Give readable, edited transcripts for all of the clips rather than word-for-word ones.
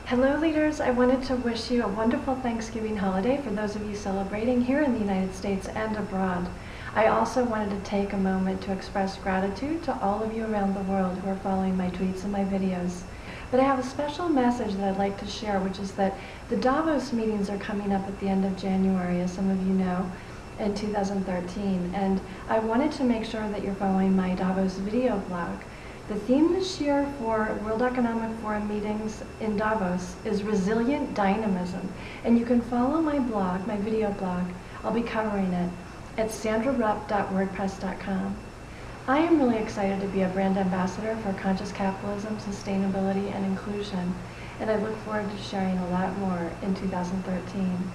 Hello leaders, I wanted to wish you a wonderful Thanksgiving holiday for those of you celebrating here in the United States and abroad. I also wanted to take a moment to express gratitude to all of you around the world who are following my tweets and my videos. But I have a special message that I'd like to share, which is that the Davos meetings are coming up at the end of January, as some of you know, in 2013. And I wanted to make sure that you're following my Davos video blog. The theme this year for World Economic Forum meetings in Davos is resilient dynamism. And you can follow my blog, my video blog. I'll be covering it at sandrarupp.wordpress.com. I am really excited to be a brand ambassador for conscious capitalism, sustainability, and inclusion. And I look forward to sharing a lot more in 2013.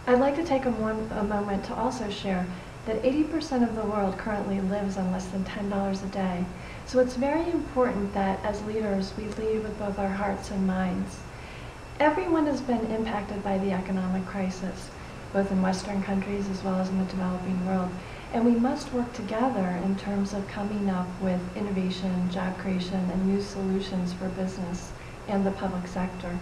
I'd like to take a moment to also share that 80% of the world currently lives on less than $10 a day. So it's very important that as leaders we lead with both our hearts and minds. Everyone has been impacted by the economic crisis, both in Western countries as well as in the developing world. And we must work together in terms of coming up with innovation, job creation, and new solutions for business and the public sector.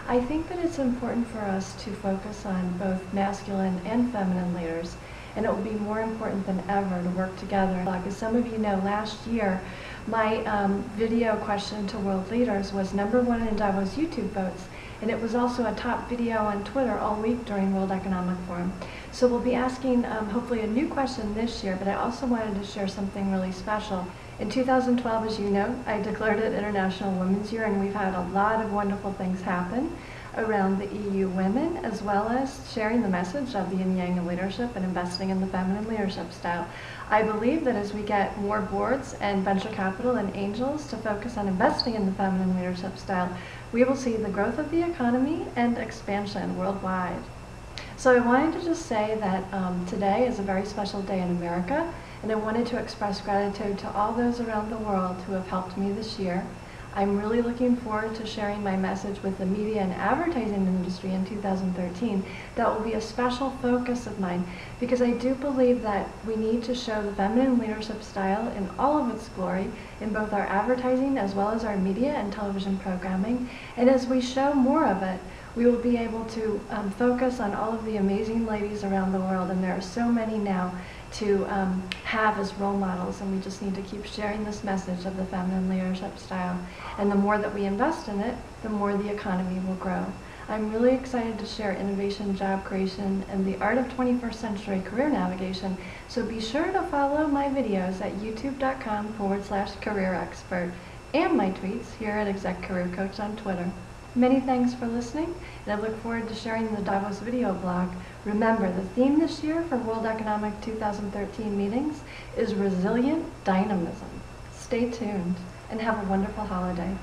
I think that it's important for us to focus on both masculine and feminine leaders, and it will be more important than ever to work together. Like as some of you know, last year my video question to world leaders was #1 in Davos YouTube votes, and it was also a top video on Twitter all week during World Economic Forum. So we'll be asking hopefully a new question this year, but I also wanted to share something really special. In 2012, as you know, I declared it International Women's Year, and we've had a lot of wonderful things happen around the EU women, as well as sharing the message of the yin yang of leadership and investing in the feminine leadership style. I believe that as we get more boards and venture capital and angels to focus on investing in the feminine leadership style, we will see the growth of the economy and expansion worldwide. So I wanted to just say that today is a very special day in America, and I wanted to express gratitude to all those around the world who have helped me this year. I'm really looking forward to sharing my message with the media and advertising industry in 2013. That will be a special focus of mine, because I do believe that we need to show the feminine leadership style in all of its glory in both our advertising as well as our media and television programming. And as we show more of it, we will be able to focus on all of the amazing ladies around the world, and there are so many now to have as role models, and we just need to keep sharing this message of the feminine leadership style. And the more that we invest in it, the more the economy will grow. I'm really excited to share innovation, job creation, and the art of 21st century career navigation, so be sure to follow my videos at youtube.com/career expert and my tweets here at Exec Career Coach on Twitter. Many thanks for listening, and I look forward to sharing the Davos video blog. Remember, the theme this year for World Economic 2013 meetings is resilient dynamism. Stay tuned and have a wonderful holiday.